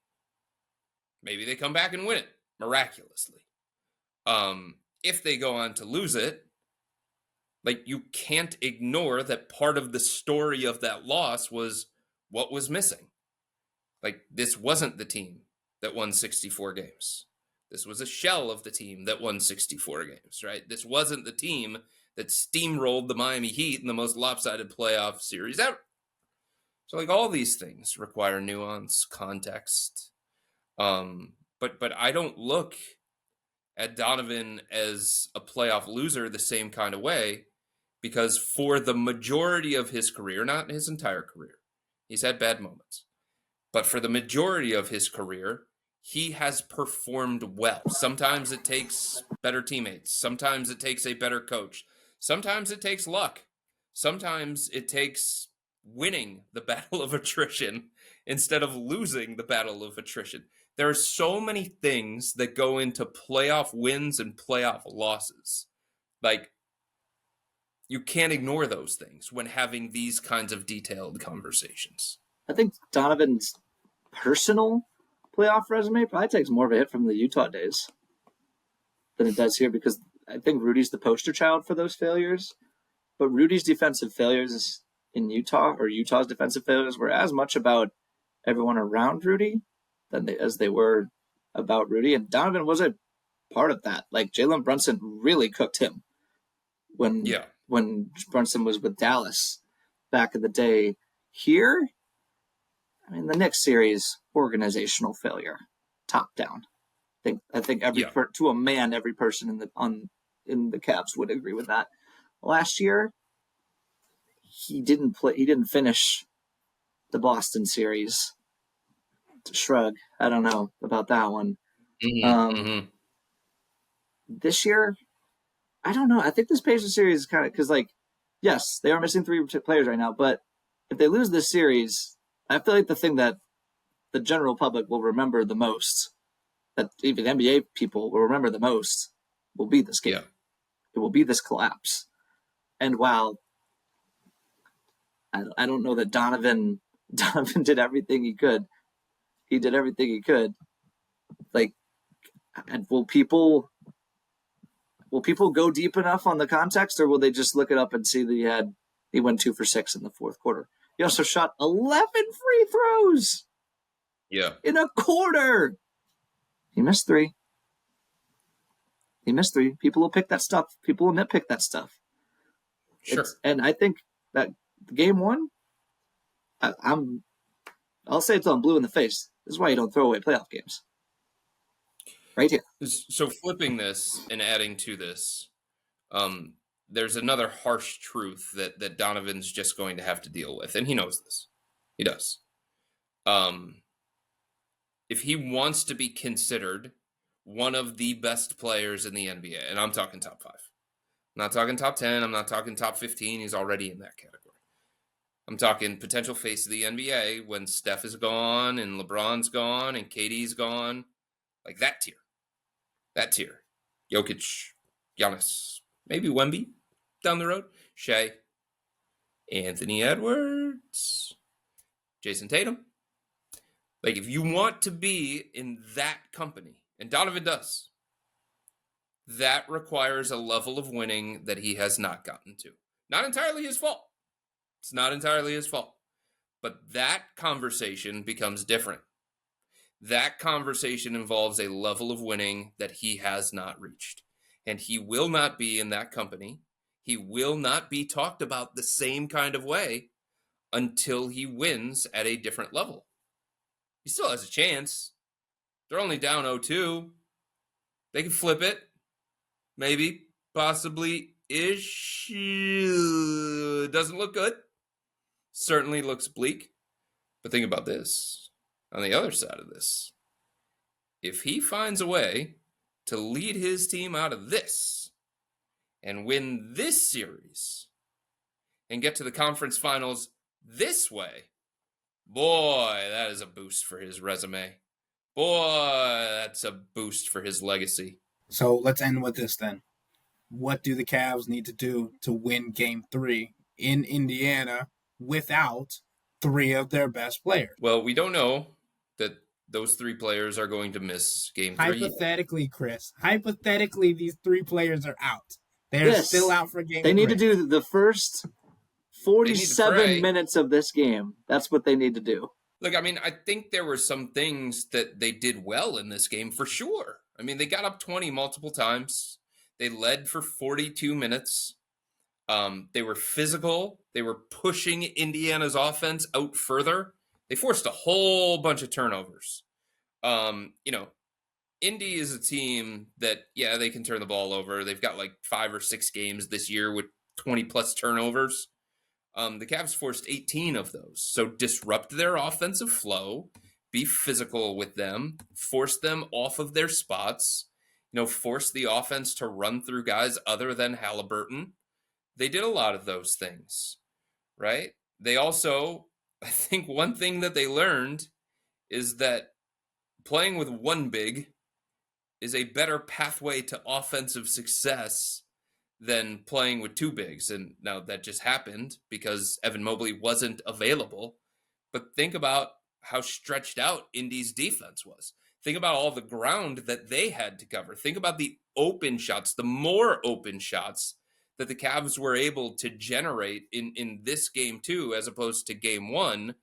Maybe they come back and win it miraculously. If they go on to lose it, like, you can't ignore that part of the story of that loss was what was missing. Like, this wasn't the team that won 64 games. This was a shell of the team that won 64 games, right? This wasn't the team that steamrolled the Miami Heat in the most lopsided playoff series ever. So, like, all these things require nuance, context. But I don't look at Donovan as a playoff loser the same kind of way, because for the majority of his career, not his entire career, he's had bad moments, but for the majority of his career, he has performed well. Sometimes it takes better teammates. Sometimes it takes a better coach. Sometimes it takes luck. Sometimes it takes winning the battle of attrition instead of losing the battle of attrition. There are so many things that go into playoff wins and playoff losses. Like, you can't ignore those things when having these kinds of detailed conversations. I think Donovan's personal playoff resume probably takes more of a hit from the Utah days than it does here, because I think Rudy's the poster child for those failures. But Rudy's defensive failures in Utah, or Utah's defensive failures, were as much about everyone around Rudy as they were about Rudy. And Donovan was a part of that. Like, Jalen Brunson really cooked him when Brunson was with Dallas back in the day. Here, I mean, the Knicks series, organizational failure, top down. I think to a man, every person in the Cavs would agree with that. Last year, he didn't finish the Boston series. Shrug. I don't know about that one. This year, I don't know. I think this Pacers series is kind of, because, like, yes, they are missing 3 players right now, but if they lose this series, I feel like the thing that the general public will remember the most, that even NBA people will remember the most, will be this game. Yeah. It will be this collapse. And while I don't know that Donovan did everything he could, like, and will people go deep enough on the context, or will they just look it up and see that he went 2 for 6 in the fourth quarter? He also shot 11 free throws. Yeah. In a quarter. He missed 3. People will pick that stuff. People will nitpick that stuff. Sure. And I think that game 1, I'll say it till I'm blue in the face. This is why you don't throw away playoff games. Right here. So flipping this and adding to this, there's another harsh truth that Donovan's just going to have to deal with, and he knows this. He does. If he wants to be considered one of the best players in the NBA, and I'm talking top 5. I'm not talking top 10. I'm not talking top 15. He's already in that category. I'm talking potential face of the NBA when Steph is gone and LeBron's gone and KD's gone. Like, that tier. That tier. Jokic, Giannis, maybe Wemby down the road. Shea, Anthony Edwards, Jason Tatum. Like, if you want to be in that company, and Donovan does, that requires a level of winning that he has not gotten to. Not entirely his fault. It's not entirely his fault. But that conversation becomes different. That conversation involves a level of winning that he has not reached. And he will not be in that company. He will not be talked about the same kind of way until he wins at a different level. He still has a chance. They're only down 0-2. They can flip it. Maybe. Possibly. Ish. Doesn't look good. Certainly looks bleak. But think about this. On the other side of this, if he finds a way to lead his team out of this and win this series and get to the conference finals this way, boy, that is a boost for his resume. Boy, that's a boost for his legacy. So let's end with this then. What do the Cavs need to do to win Game 3 in Indiana without 3 of their best players? Well, we don't know that those 3 players are going to miss Game 3. Hypothetically, Chris. Hypothetically, these 3 players are out. They're still out for Game 3. They need to do the first 47 minutes of this game. That's what they need to do. Look, I mean, I think there were some things that they did well in this game for sure. I mean, they got up 20 multiple times. They led for 42 minutes. They were physical. They were pushing Indiana's offense out further. They forced a whole bunch of turnovers. Indy is a team that, yeah, they can turn the ball over. They've got like 5 or 6 games this year with 20-plus turnovers. The Cavs forced 18 of those. So disrupt their offensive flow, be physical with them, force them off of their spots, force the offense to run through guys other than Halliburton. They did a lot of those things, right? They also, I think one thing that they learned is that playing with one big is a better pathway to offensive success than playing with 2 bigs. And now that just happened because Evan Mobley wasn't available. But think about how stretched out Indy's defense was. Think about all the ground that they had to cover. Think about the open shots, the more open shots that the Cavs were able to generate in this game too, as opposed to game 1,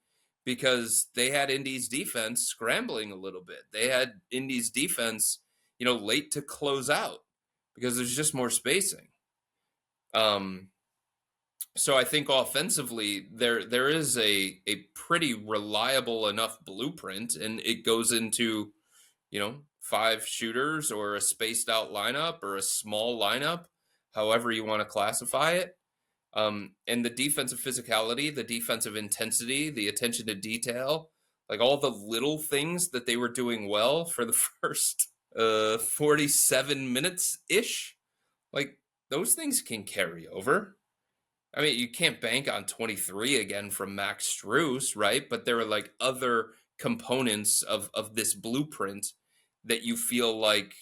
because they had Indy's defense scrambling a little bit. They had Indy's defense, late to close out because there's just more spacing. So I think offensively there is a pretty reliable enough blueprint, and it goes into, 5 shooters or a spaced out lineup or a small lineup, however you want to classify it. And the defensive physicality, the defensive intensity, the attention to detail, like all the little things that they were doing well for the first 47 minutes-ish, like those things can carry over. I mean, you can't bank on 23 again from Max Strus, right? But there are like other components of this blueprint that you feel like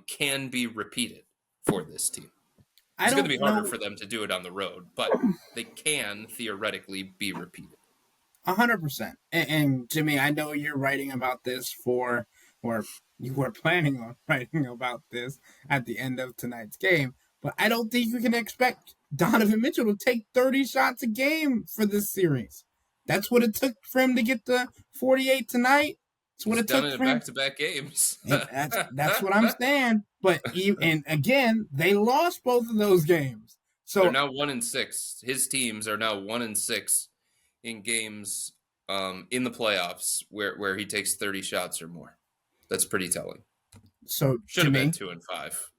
can be repeated for this team. It's going to be harder for them to do it on the road, but they can theoretically be repeated. 100%. And Jimmy, I know you're writing about this or you were planning on writing about this at the end of tonight's game, but I don't think you can expect Donovan Mitchell to take 30 shots a game for this series. That's what it took for him to get to 48 tonight. That's what it took for him. Back-to-back games. That's what I'm saying. But and again, they lost both of those games. So they're now 1-6. His teams are now 1-6 in games in the playoffs where he takes 30 shots or more. That's pretty telling. So should have been 2-5,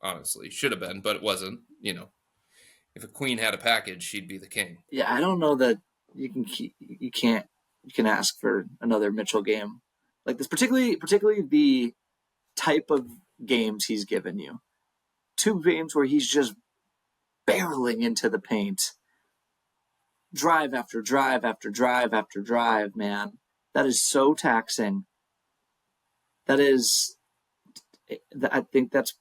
honestly. Should have been, but it wasn't. If a queen had a package, she'd be the king. Yeah, I don't know that you can ask for another Mitchell game like this, particularly the type of games he's given you. 2 games where he's just barreling into the paint, drive after drive after drive after drive. Man, that is so taxing. That is, I think that's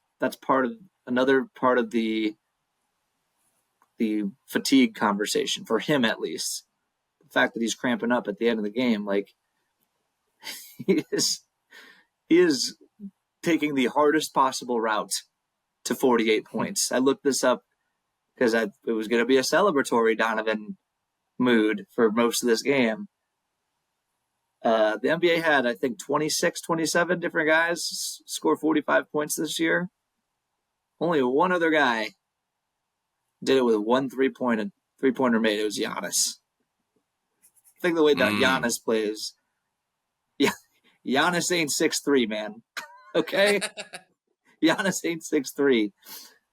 another part of the fatigue conversation for him, at least. The fact that he's cramping up at the end of the game, like He is taking the hardest possible route to 48 points. I looked this up because it was going to be a celebratory Donovan mood for most of this game. The NBA had, I think, 26, 27 different guys score 45 points this year. Only one other guy did it with one three-pointer made. It was Giannis. I think the way that Giannis plays, Giannis ain't 6'3", man. Okay? Giannis ain't 6'3".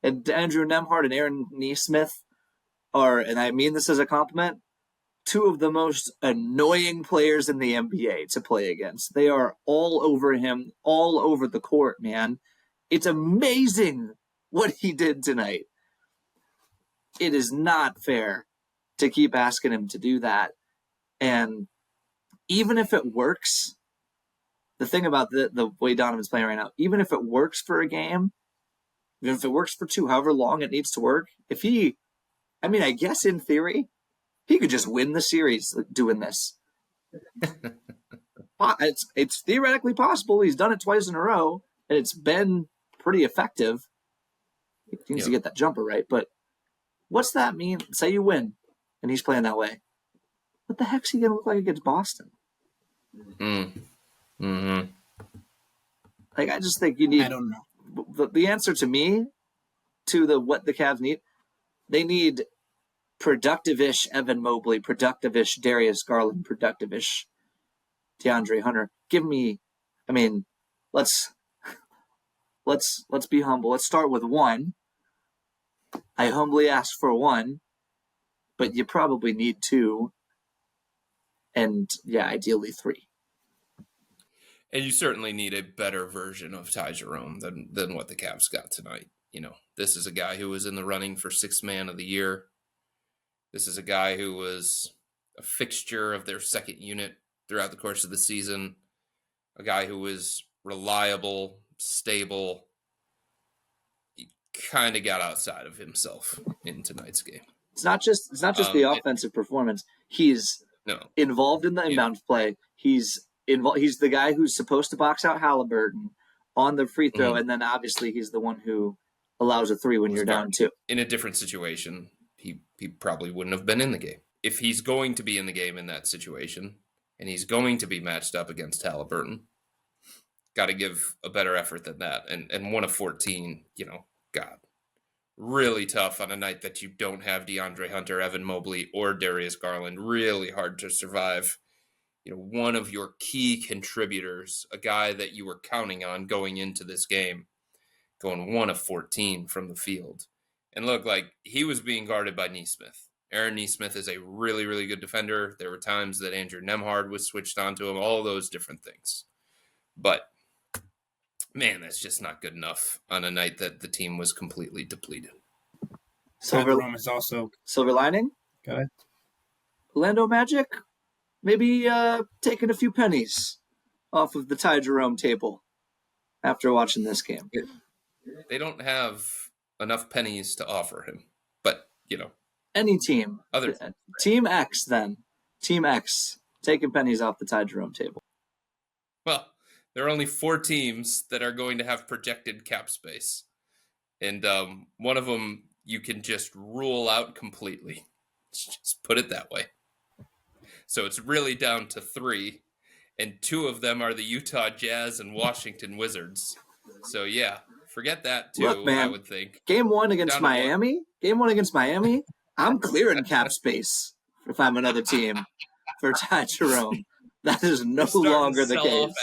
And Andrew Nembhard and Aaron Nesmith are, and I mean this as a compliment, two of the most annoying players in the NBA to play against. They are all over him, all over the court, man. It's amazing what he did tonight. It is not fair to keep asking him to do that. And even if it works, the thing about the way Donovan's playing right now, even if it works for a game, even if it works for two, however long it needs to work, I guess in theory, he could just win the series doing this. It's theoretically possible. He's done it twice in a row, and it's been pretty effective. He needs to get that jumper right. But what's that mean? Say you win, and he's playing that way. What the heck's he going to look like against Boston? Mm-hmm. Like, I just think you need... I don't know. The answer to me, to what the Cavs need, they need productive-ish Evan Mobley, productive-ish Darius Garland, productive-ish DeAndre Hunter. Give me... let's be humble. Let's start with one. I humbly ask for one, but you probably need two. And, ideally three. And you certainly need a better version of Ty Jerome than what the Cavs got tonight. This is a guy who was in the running for Sixth Man of the Year. This is a guy who was a fixture of their second unit throughout the course of the season. A guy who was reliable, stable. He kind of got outside of himself in tonight's game. It's not just the offensive performance. He's involved in the inbound play. He's the guy who's supposed to box out Halliburton on the free throw, and then obviously he's the one who allows a three when you're down two. In a different situation, he probably wouldn't have been in the game. If he's going to be in the game in that situation, and he's going to be matched up against Halliburton, got to give a better effort than that. And 1 of 14, God, really tough on a night that you don't have DeAndre Hunter, Evan Mobley, or Darius Garland. Really hard to survive. One of your key contributors, a guy that you were counting on going into this game, going 1 of 14 from the field. And look, like, he was being guarded by Nesmith. Aaron Nesmith is a really, really good defender. There were times that Andrew Nembhard was switched onto him, all those different things. But, man, that's just not good enough on a night that the team was completely depleted. Silver lining? Go ahead. Orlando Magic? Maybe taking a few pennies off of the Ty Jerome table after watching this game. They don't have enough pennies to offer him, but, Any team. Team X, then. Team X taking pennies off the Ty Jerome table. Well, there are only 4 teams that are going to have projected cap space. And one of them you can just rule out completely. Let's just put it that way. So it's really down to 3, and 2 of them are the Utah Jazz and Washington Wizards. So, forget that too. Look, man, I would think. Game 1 against Miami, I'm clearing cap space if I'm another team for Ty Jerome. That is no longer the case.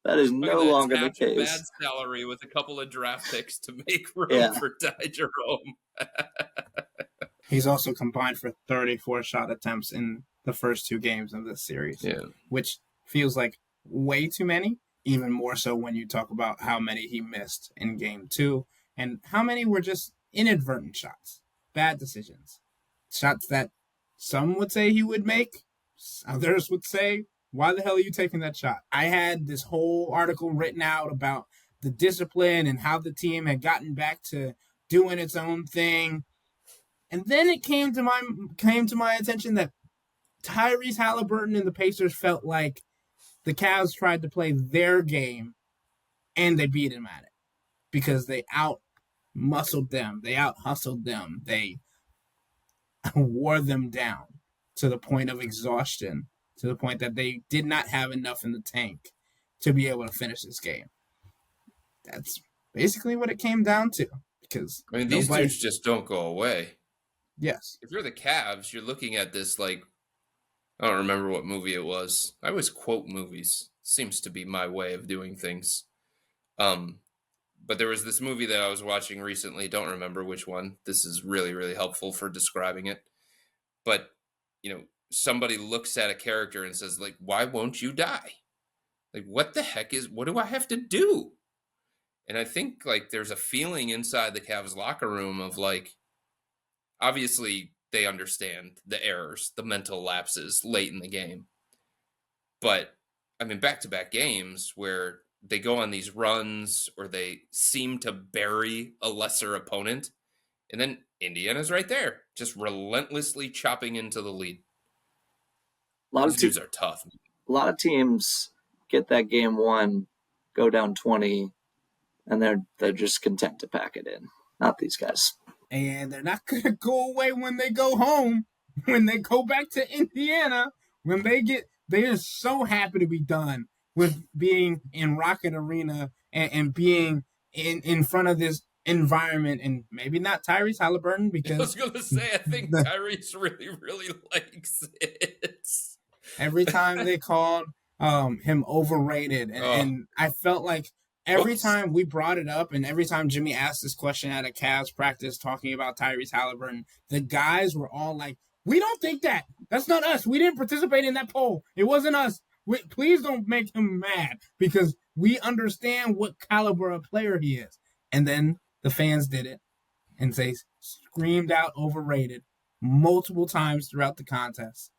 That is no longer the case. Bad salary with a couple of draft picks to make room for Ty Jerome. He's also combined for 34 shot attempts in the first 2 games of this series, which feels like way too many, even more so when you talk about how many he missed in game 2 and how many were just inadvertent shots, bad decisions, shots that some would say he would make, others would say, why the hell are you taking that shot? I had this whole article written out about the discipline and how the team had gotten back to doing its own thing. And then it came to my attention that Tyrese Halliburton and the Pacers felt like the Cavs tried to play their game, and they beat him at it because they out-muscled them. They out-hustled them. They wore them down to the point of exhaustion, to the point that they did not have enough in the tank to be able to finish this game. That's basically what it came down to. Because I mean, these dudes just don't go away. Yes. If you're the Cavs, you're looking at this like, I don't remember what movie it was. I always quote movies. Seems to be my way of doing things. But there was this movie that I was watching recently. Don't remember which one. This is really, really helpful for describing it. But, somebody looks at a character and says, like, why won't you die? Like, what do I have to do? And I think, like, there's a feeling inside the Cavs locker room of, like, obviously they understand the errors, the mental lapses late in the game. But, I mean, back-to-back games where they go on these runs or they seem to bury a lesser opponent, and then Indiana's right there, just relentlessly chopping into the lead. These dudes are tough. A lot of teams get that game won, go down 20, and they're just content to pack it in. Not these guys. And they're not going to go away when they go home, when they go back to Indiana, they are so happy to be done with being in Rocket Arena and being in front of this environment, and maybe not Tyrese Halliburton, because I was going to say, I think Tyrese really, really likes it. Every time they called him overrated, and I felt like every time we brought it up and every time Jimmy asked this question at a Cavs practice talking about Tyrese Halliburton, the guys were all like, we don't think that. That's not us. We didn't participate in that poll. It wasn't us. Please don't make him mad because we understand what caliber of player he is. And then the fans did it, and they screamed out overrated multiple times throughout the contest.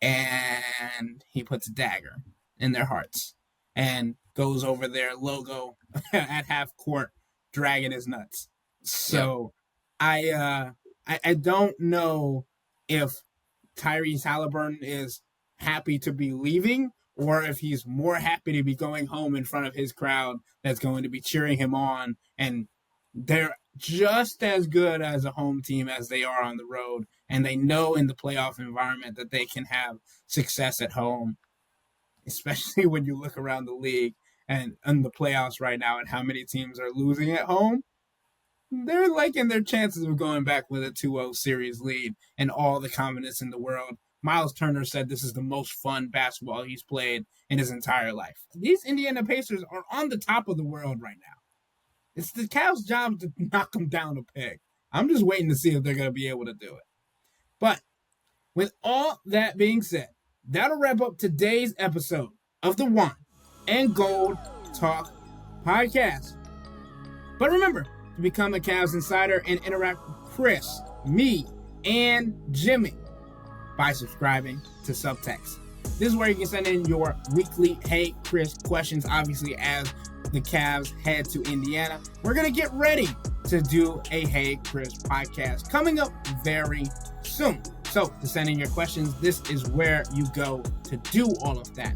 And he puts a dagger in their hearts and goes over their logo at half court, dragging his nuts. So I don't know if Tyrese Halliburton is happy to be leaving or if he's more happy to be going home in front of his crowd that's going to be cheering him on. And they're just as good as a home team as they are on the road. And they know in the playoff environment that they can have success at home, especially when you look around the league and in the playoffs right now and how many teams are losing at home. They're liking their chances of going back with a 2-0 series lead and all the confidence in the world. Miles Turner said this is the most fun basketball he's played in his entire life. These Indiana Pacers are on the top of the world right now. It's the Cavs' job to knock them down a peg. I'm just waiting to see if they're going to be able to do it. But with all that being said, that'll wrap up today's episode of the Wine and Gold Talk podcast. But remember to become a Cavs Insider and interact with Chris, me, and Jimmy by subscribing to Subtext. This is where you can send in your weekly Hey Chris questions, obviously, as the Cavs head to Indiana. We're going to get ready to do a Hey Chris podcast coming up very soon. So to send in your questions, this is where you go to do all of that.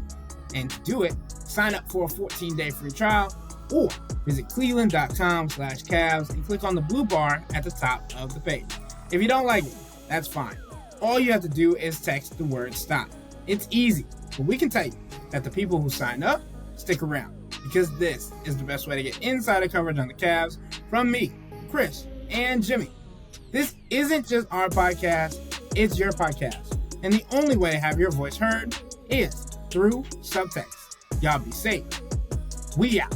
And to do it, sign up for a 14-day free trial or visit cleveland.com/Cavs and click on the blue bar at the top of the page. If you don't like it, that's fine. All you have to do is text the word STOP. It's easy, but we can tell you that the people who sign up stick around because this is the best way to get insider coverage on the Cavs from me, Chris, and Jimmy. This isn't just our podcast, it's your podcast. And the only way to have your voice heard is through Subtext. Y'all be safe. We out.